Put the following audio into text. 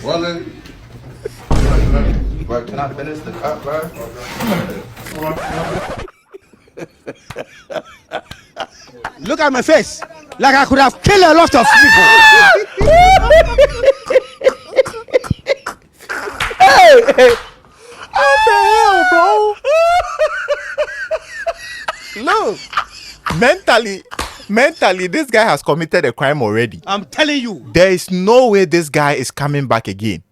Rolling. Bro, can I finish the cup, bro? Look at my face. Like I could have killed a lot of people. Hey, what the hell, bro? Look, mentally, this guy has committed a crime already. I'm telling you. There is no way this guy is coming back again.